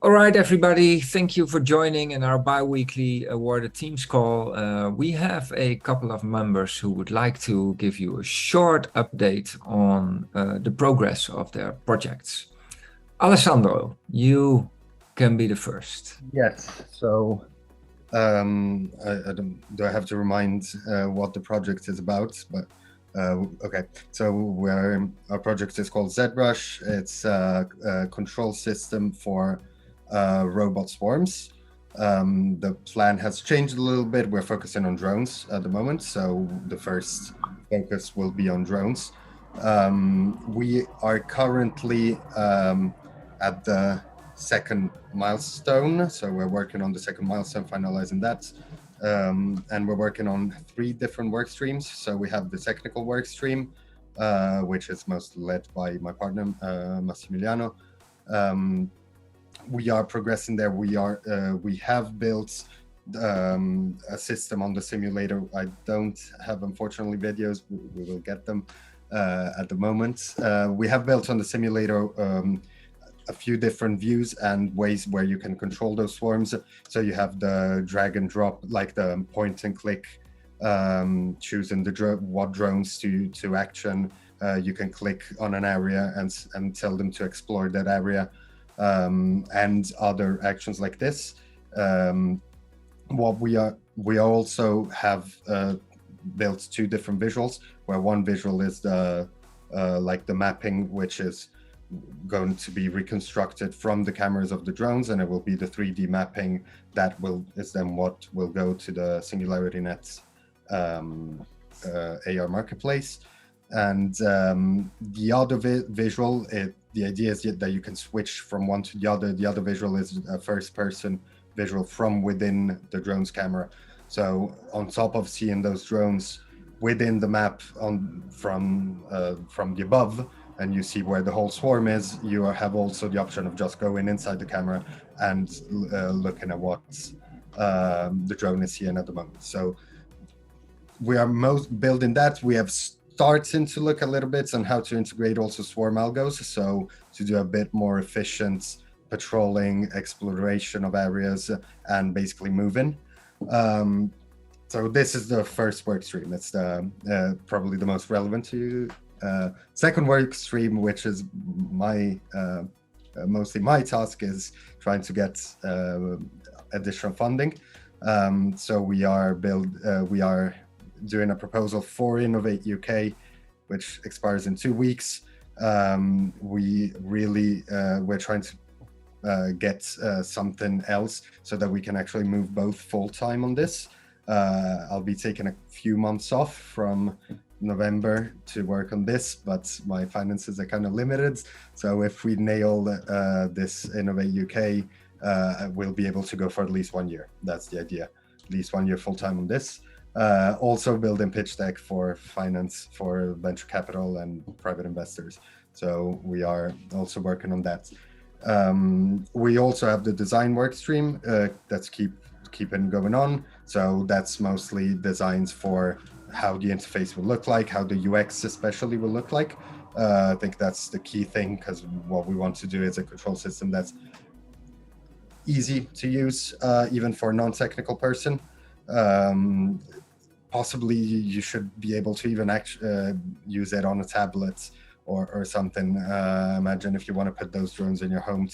All right, everybody, thank you for joining in our bi-weekly awarded teams call. We have a couple of members who would like to give you a short update on the progress of their projects. Alessandro, you can be the first. Yes. So, I don't, do I have to remind what the project is about? But okay. So our project is called ZBrush. It's a control system for robot swarms. The plan has changed a little bit. We're focusing on drones at the moment. So the first focus will be on drones. We are currently at the second milestone. So we're working on the second milestone, finalizing that. And we're working on 3 different work streams. So we have the technical work stream, which is mostly led by my partner, Massimiliano. We are progressing there. We have built a system on the simulator. I don't have, unfortunately, videos. We will get them at the moment. We have built on the simulator a few different views and ways where you can control those swarms. So you have the drag and drop, like the point and click, choosing what drones to action. You can click on an area and tell them to explore that area, and other actions like this. We also have built 2 different visuals, where one visual is the like the mapping, which is going to be reconstructed from the cameras of the drones, and it will be the 3D mapping that is then what will go to the SingularityNET AR marketplace. And the other visual, the idea is that you can switch from one to the other. The other visual is a first-person visual from within the drone's camera. So on top of seeing those drones within the map from the above, and you see where the whole swarm is, you have also the option of just going inside the camera and looking at what the drone is seeing at the moment. So we are building that. We have starting to look a little bit on how to integrate also swarm algos, so to do a bit more efficient patrolling, exploration of areas, and basically moving. So this is the first work stream. It's probably the most relevant to you. Second work stream, which is mostly my task, is trying to get additional funding. So we are doing a proposal for Innovate UK, which expires in 2 weeks. We're trying to get something else so that we can actually move both full-time on this. I'll be taking a few months off from November to work on this, but my finances are kind of limited. So if we nail this Innovate UK, we'll be able to go for at least 1 year. That's the idea, at least 1 year full-time on this. Also building pitch deck for finance, for venture capital and private investors. So we are also working on that. We also have the design work stream that's keeping going on. So that's mostly designs for how the interface will look like, how the UX especially will look like. I think that's the key thing, because what we want to do is a control system that's easy to use, even for a non-technical person. Possibly you should be able to even use it on a tablet or something. Imagine if you want to put those drones in your home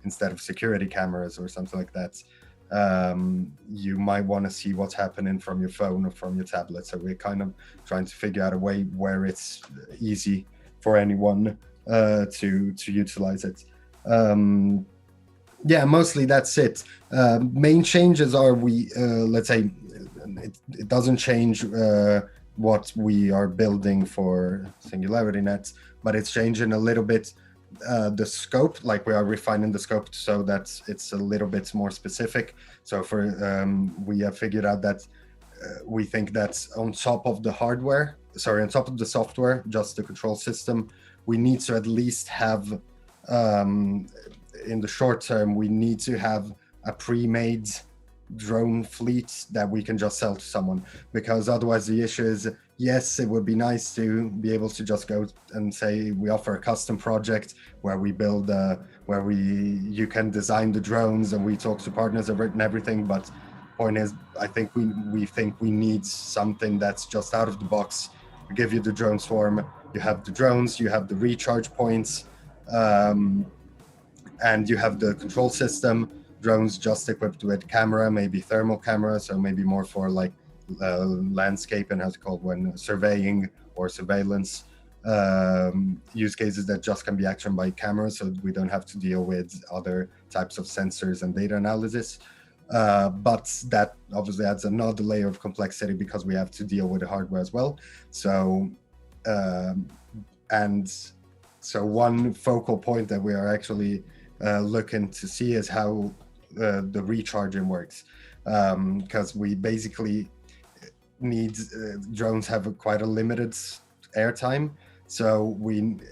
instead of security cameras or something like that. You might want to see what's happening from your phone or from your tablet. So we're kind of trying to figure out a way where it's easy for anyone to utilize it. Yeah, mostly that's it. Main changes are let's say it doesn't change what we are building for SingularityNET, but it's changing a little bit the scope. Like, we are refining the scope so that it's a little bit more specific. So we have figured out that we think that on top of the software, just the control system, we need to at least have, in the short term, we need to have a pre-made drone fleet that we can just sell to someone, because otherwise the issue is yes, it would be nice to be able to just go and say we offer a custom project where we build, you can design the drones and we talk to partners and everything. But point is, I think we need something that's just out of the box. We give you the drone swarm, you have the drones, you have the recharge points, and you have the control system. Drones just equipped with camera, maybe thermal camera, so maybe more for like landscape and how's it called, when surveying or surveillance use cases that just can be actioned by camera, so we don't have to deal with other types of sensors and data analysis. But that obviously adds another layer of complexity because we have to deal with the hardware as well. So one focal point that we are actually looking to see is how the recharging works, because we basically need drones have quite a limited airtime. So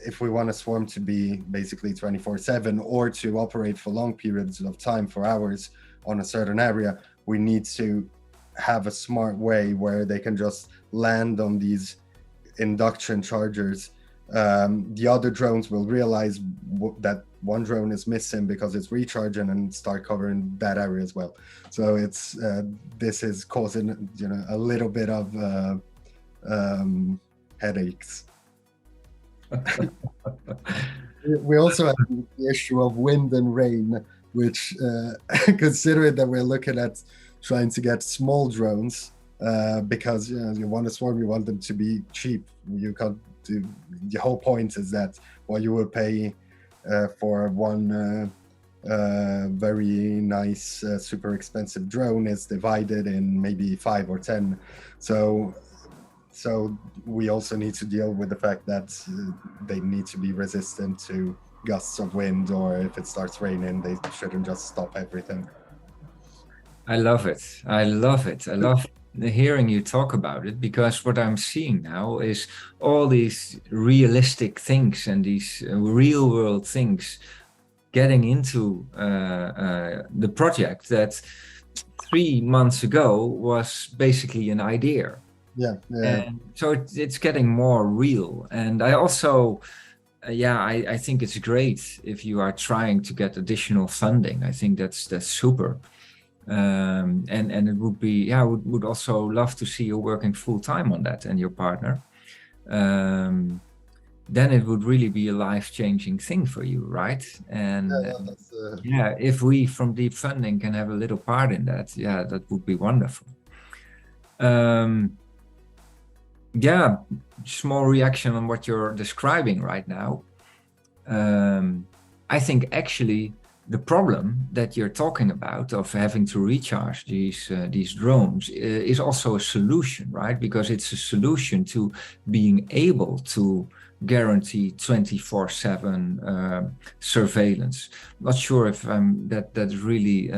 if we want a swarm to be basically 24/7 or to operate for long periods of time, for hours on a certain area, we need to have a smart way where they can just land on these induction chargers. The other drones will realize that one drone is missing because it's recharging and start covering that area as well. So this is causing a little bit of headaches. We also have the issue of wind and rain, which considering that we're looking at trying to get small drones, because you want to swarm, you want them to be cheap. You can't do, the whole point is that what you would pay for one very nice super expensive drone is divided in maybe 5 or 10. So we also need to deal with the fact that they need to be resistant to gusts of wind, or if it starts raining, they shouldn't just stop everything. I love it. I love it. I love hearing you talk about it, because what I'm seeing now is all these realistic things and these real world things getting into the project that 3 months ago was basically an idea. Yeah. And so it's getting more real. And I also, I think it's great if you are trying to get additional funding. I think that's super. And it would be, would also love to see you working full time on that and your partner. Then it would really be a life-changing thing for you, right? And if we from Deep Funding can have a little part in that, that would be wonderful. Small reaction on what you're describing right now. I think actually the problem that you're talking about of having to recharge these drones is also a solution, right? Because it's a solution to being able to guarantee 24/7 surveillance. Not sure if that's really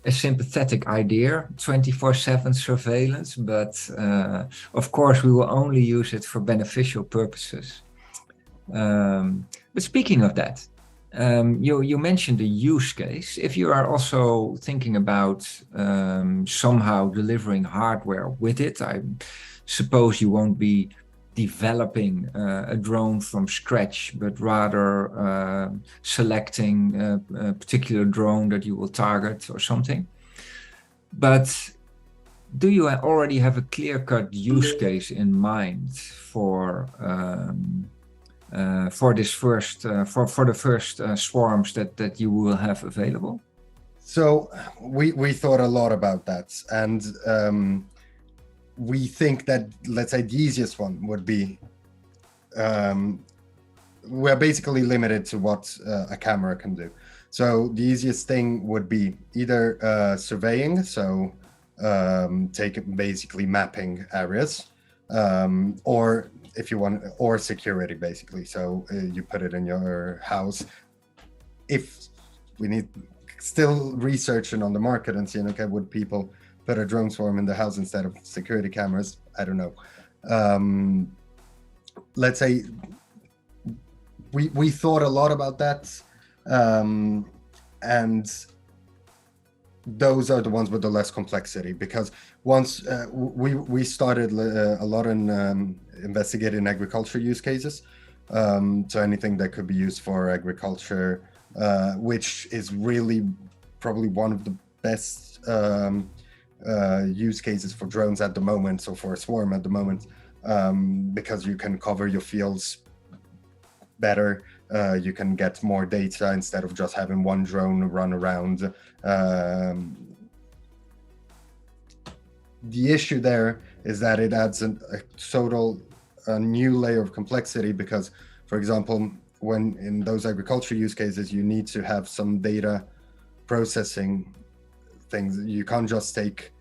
a sympathetic idea, 24/7 surveillance, but of course we will only use it for beneficial purposes. But speaking of that, you mentioned the use case. If you are also thinking about somehow delivering hardware with it, I suppose you won't be developing a drone from scratch, but rather selecting a particular drone that you will target or something. But do you already have a clear-cut use case in mind for this first for the first swarms that you will have available? So we thought a lot about that, and we think that, let's say, the easiest one would be, we're basically limited to what a camera can do. So the easiest thing would be either surveying, so basically mapping areas, or if you want, or security, basically. So you put it in your house. If we need still researching on the market and seeing, okay, would people put a drone swarm in the house instead of security cameras? I don't know. Let's say we thought a lot about that, and those are the ones with the less complexity, because once we started a lot in investigating agriculture use cases, so anything that could be used for agriculture, which is really probably one of the best use cases for drones at the moment, so for a swarm at the moment, because you can cover your fields better. You can get more data instead of just having one drone run around. The issue there is that it adds a new layer of complexity, because, for example, when in those agriculture use cases, you need to have some data processing things. You can't just take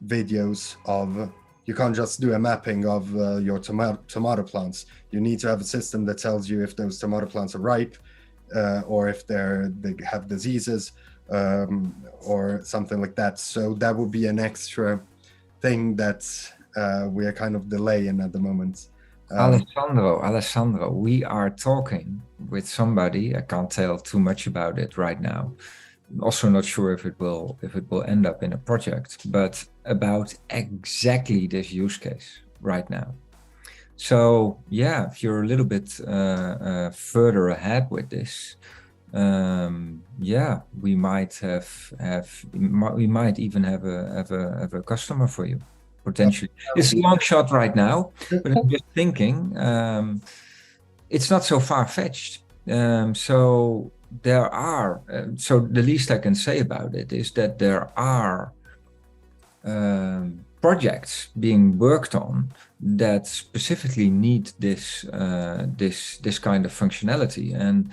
videos of, you can't just do a mapping of your tomato plants. You need to have a system that tells you if those tomato plants are ripe, or if they have diseases, or something like that. So that would be an extra thing that we are kind of delaying at the moment. Alessandro, we are talking with somebody. I can't tell too much about it right now. Also not sure if it will end up in a project, but about exactly this use case right now. So yeah, if you're a little bit further ahead with this, yeah, we might even have a customer for you potentially. It's a long shot right now, but I'm just thinking it's not so far-fetched. So there are, so the least I can say about it is that there are projects being worked on that specifically need this kind of functionality, and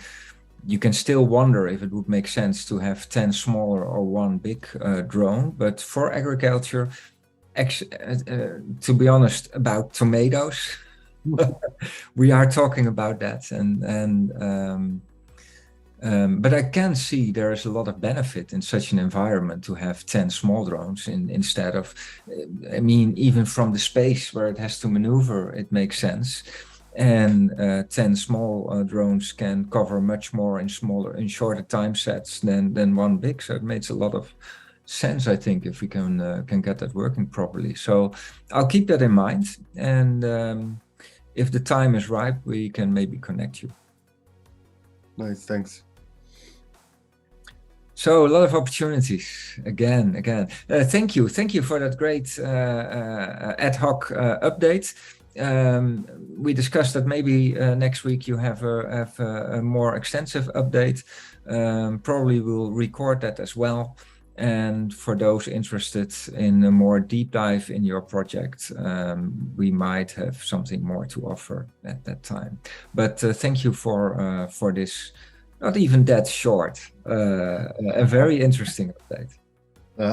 you can still wonder if it would make sense to have 10 smaller or one big drone. But for agriculture, to be honest, about tomatoes, we are talking about that, but I can see there is a lot of benefit in such an environment to have 10 small drones instead of, I mean, even from the space where it has to maneuver, it makes sense. And 10 small drones can cover much more in shorter time sets than one big. So it makes a lot of sense, I think, if we can get that working properly. So I'll keep that in mind, and if the time is ripe, we can maybe connect you. Nice, thanks. So a lot of opportunities again. Thank you for that great ad hoc update. We discussed that maybe next week you have a more extensive update. Probably we'll record that as well. And for those interested in a more deep dive in your project, we might have something more to offer at that time. But thank you for this, not even that short, a very interesting update.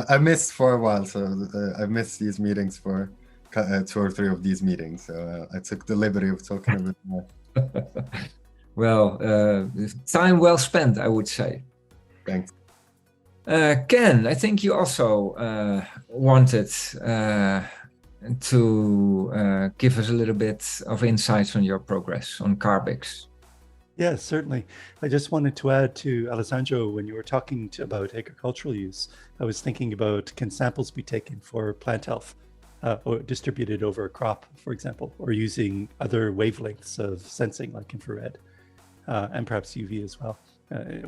I missed for a while, so I missed these meetings for 2 or 3 of these meetings. So I took the liberty of talking a bit more. Well, time well spent, I would say. Thanks. Ken, I think you also wanted to give us a little bit of insights on your progress on Carbix. Yes, certainly. I just wanted to add to Alessandro, when you were talking about agricultural use, I was thinking about, can samples be taken for plant health or distributed over a crop, for example, or using other wavelengths of sensing like infrared and perhaps UV as well.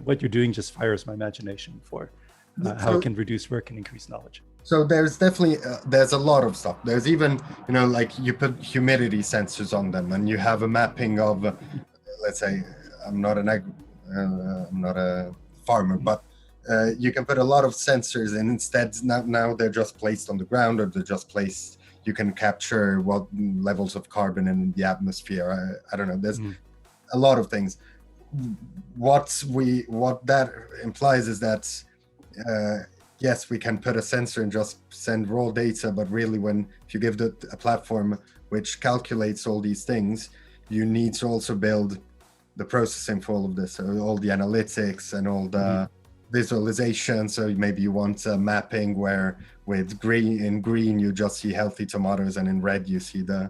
What you're doing just fires my imagination for how it can reduce work and increase knowledge. So there's definitely, there's a lot of stuff. There's even, like you put humidity sensors on them and you have a mapping of, let's say, I'm not a farmer, but you can put a lot of sensors, and instead now they're just placed on the ground, or they're just placed, you can capture what levels of carbon in the atmosphere. I don't know, there's a lot of things. What that implies is that yes, we can put a sensor and just send raw data, but really if you give a platform which calculates all these things, you need to also build the processing for all of this, so all the analytics and all the visualization. So maybe you want a mapping where with green you just see healthy tomatoes, and in red you see the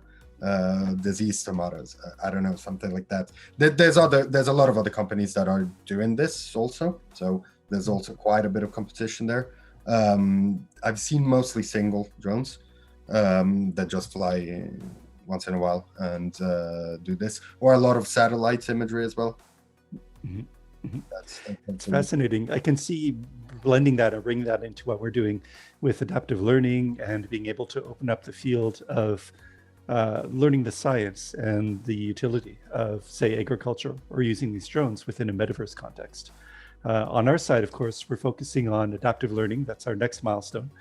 diseased tomatoes. I don't know, something like that. There's a lot of other companies that are doing this also, so there's also quite a bit of competition there. I've seen mostly single drones that just fly once in a while and do this, or a lot of satellite imagery as well. Mm-hmm. Mm-hmm. That's it's fascinating. I can see blending that and bringing that into what we're doing with adaptive learning and being able to open up the field of learning the science and the utility of, say, agriculture or using these drones within a metaverse context. On our side, of course, we're focusing on adaptive learning. That's our next milestone.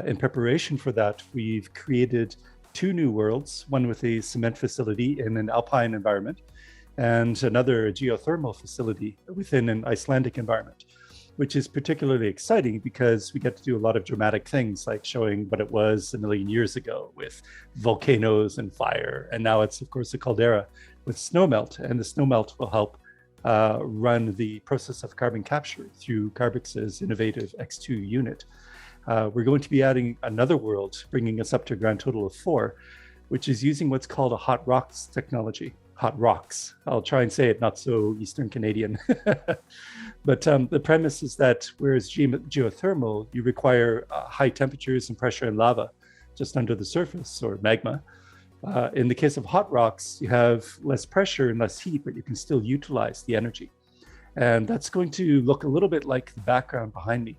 In preparation for that, we've created 2 new worlds, one with a cement facility in an alpine environment, and another geothermal facility within an Icelandic environment, which is particularly exciting because we get to do a lot of dramatic things like showing what it was a million years ago with volcanoes and fire. And now it's, of course, a caldera with snowmelt, and the snowmelt will help run the process of carbon capture through Carbix's innovative X2 unit. We're going to be adding another world, bringing us up to a grand total of 4, which is using what's called a hot rocks technology. Hot rocks. I'll try and say it not so Eastern Canadian. But the premise is that whereas geothermal, you require high temperatures and pressure in lava just under the surface, or magma. In the case of hot rocks, you have less pressure and less heat, but you can still utilize the energy. And that's going to look a little bit like the background behind me.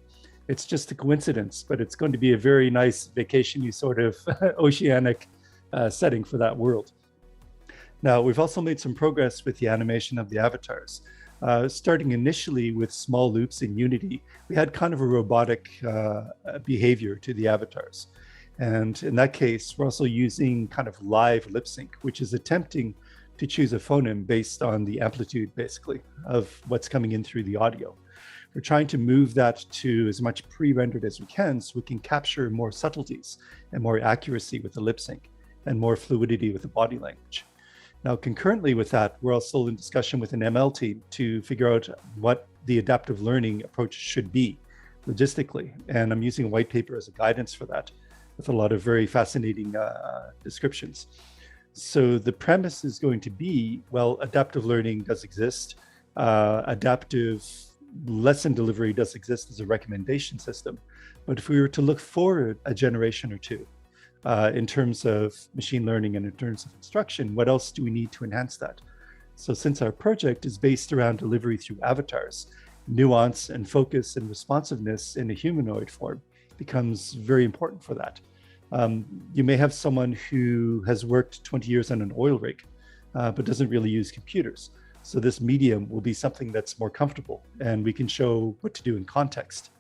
It's just a coincidence, but it's going to be a very nice vacation-y sort of oceanic setting for that world. Now, we've also made some progress with the animation of the avatars. Starting initially with small loops in Unity, we had kind of a robotic behavior to the avatars. And in that case, we're also using kind of live lip sync, which is attempting to choose a phoneme based on the amplitude, basically, of what's coming in through the audio. We're trying to move that to as much pre-rendered as we can so we can capture more subtleties and more accuracy with the lip sync and more fluidity with the body language. Now, concurrently with that, we're also in discussion with an ML team to figure out what the adaptive learning approach should be logistically. And I'm using a white paper as a guidance for that with a lot of very fascinating descriptions. So the premise is going to be, well, adaptive learning does exist. Adaptive lesson delivery does exist as a recommendation system. But if we were to look forward a generation or two, in terms of machine learning and in terms of instruction, what else do we need to enhance that? So since our project is based around delivery through avatars, nuance and focus and responsiveness in a humanoid form becomes very important for that. You may have someone who has worked 20 years on an oil rig, but doesn't really use computers. So this medium will be something that's more comfortable and we can show what to do in context.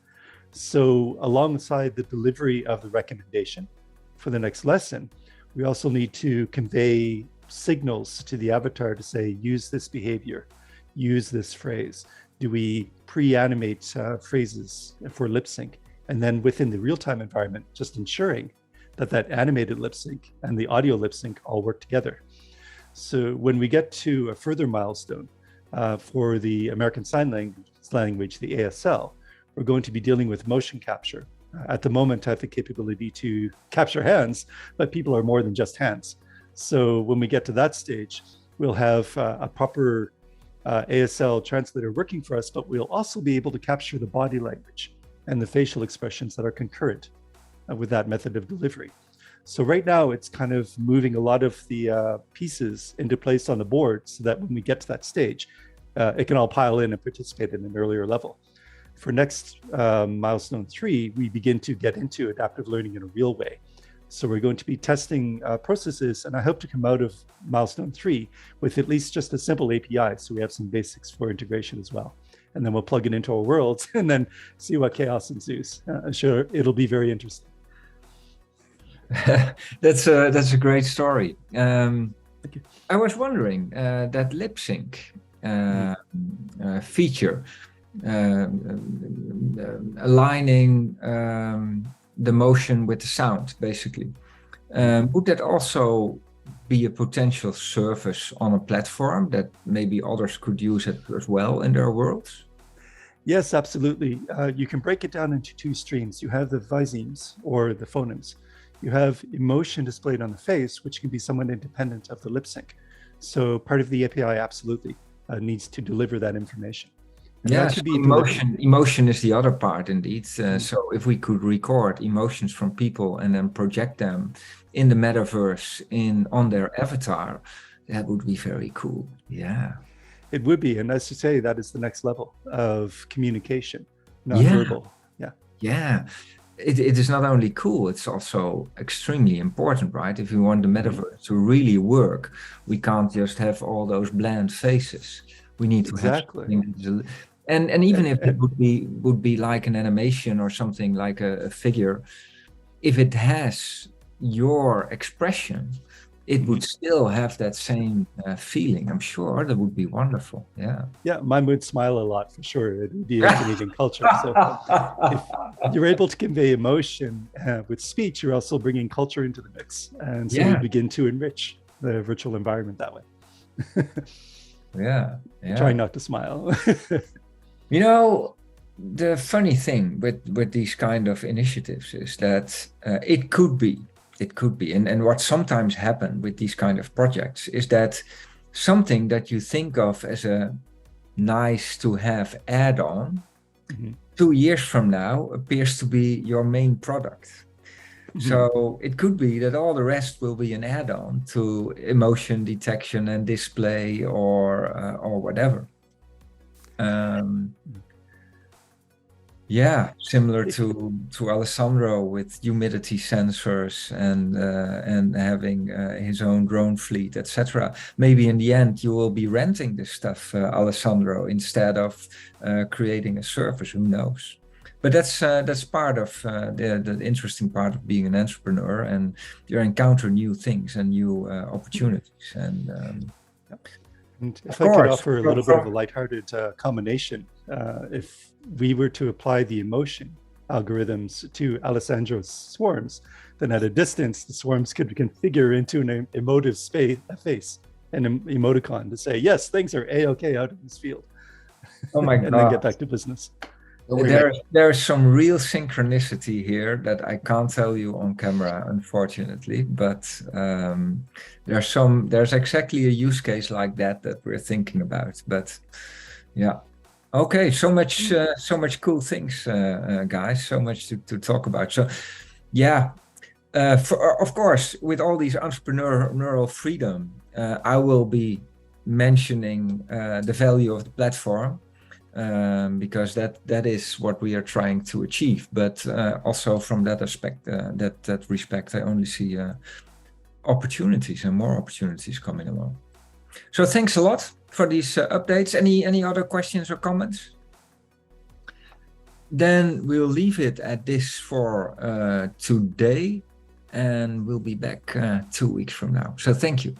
So alongside the delivery of the recommendation for the next lesson, we also need to convey signals to the avatar to say, use this behavior, use this phrase. Do we pre-animate phrases for lip sync? And then within the real-time environment, just ensuring that that animated lip sync and the audio lip sync all work together. So when we get to a further milestone for the American Sign Language, the ASL, we're going to be dealing with motion capture. At the moment, I have the capability to capture hands, but people are more than just hands. So when we get to that stage, we'll have a proper ASL translator working for us, but we'll also be able to capture the body language and the facial expressions that are concurrent with that method of delivery. So right now, it's kind of moving a lot of the pieces into place on the board so that when we get to that stage, it can all pile in and participate in an earlier level. For next milestone 3, we begin to get into adaptive learning in a real way. So we're going to be testing processes, and I hope to come out of milestone 3 with at least just a simple API, so we have some basics for integration as well. And then we'll plug it into our worlds and then see what chaos ensues. I'm sure it'll be very interesting. That's a great story. I was wondering that lip sync feature, aligning the motion with the sound, basically. Would that also be a potential service on a platform that maybe others could use it as well in their worlds? Yes, absolutely. You can break it down into 2 streams. You have the visemes or the phonemes. You have emotion displayed on the face, which can be somewhat independent of the lip sync. So part of the API absolutely needs to deliver that information. And Yeah, that so could be delivered. emotion is the other part indeed. So if we could record emotions from people and then project them in the metaverse on their avatar, that would be very cool. Yeah. It would be, and as you say, that is the next level of communication, Yeah. nonverbal. Yeah. Yeah. It is not only cool, it's also extremely important, right? If we want the metaverse to really work, we can't just have all those bland faces. We need to have Exactly. something that is and even if it And would be like an animation or something like a figure, if it has your expression, it would still have that same feeling. I'm sure that would be wonderful. Yeah. yeah, mine would smile a lot for sure. It would be a Canadian culture. So if you're able to convey emotion with speech, you're also bringing culture into the mix. And so we Yeah. begin to enrich the virtual environment that way. Yeah. Trying not to smile. You know, the funny thing with these kind of initiatives is that it could be, and what sometimes happen with these kind of projects is that something that you think of as a nice to have add-on, 2 years from now appears to be your main product. So it could be that all the rest will be an add-on to emotion detection and display or whatever. Yeah, similar to Alessandro with humidity sensors and having his own drone fleet, etc. Maybe in the end you will be renting this stuff, Alessandro, instead of creating a service. Who knows? But that's part of the interesting part of being an entrepreneur, and you encounter new things and new opportunities. And if I could offer a little bit of a lighthearted combination, if we were to apply the emotion algorithms to Alessandro's swarms, then at a distance, the swarms could configure into an emotive face, an emoticon to say, yes, things are A-okay out in this field. Oh my God. And then get back to bubusiness. There's some real synchronicity here that I can't tell you on camera, unfortunately, but there's exactly a use case like that we're thinking about. But yeah, okay, so much cool things, guys, so much to talk about. So yeah, of course, with all these entrepreneurial freedom, I will be mentioning the value of the platform. Because that is what we are trying to achieve, but also from that aspect, that respect, I only see opportunities and more opportunities coming along. So thanks a lot for these updates. Any other questions or comments? Then we'll leave it at this for today, and we'll be back 2 weeks from now. So thank you.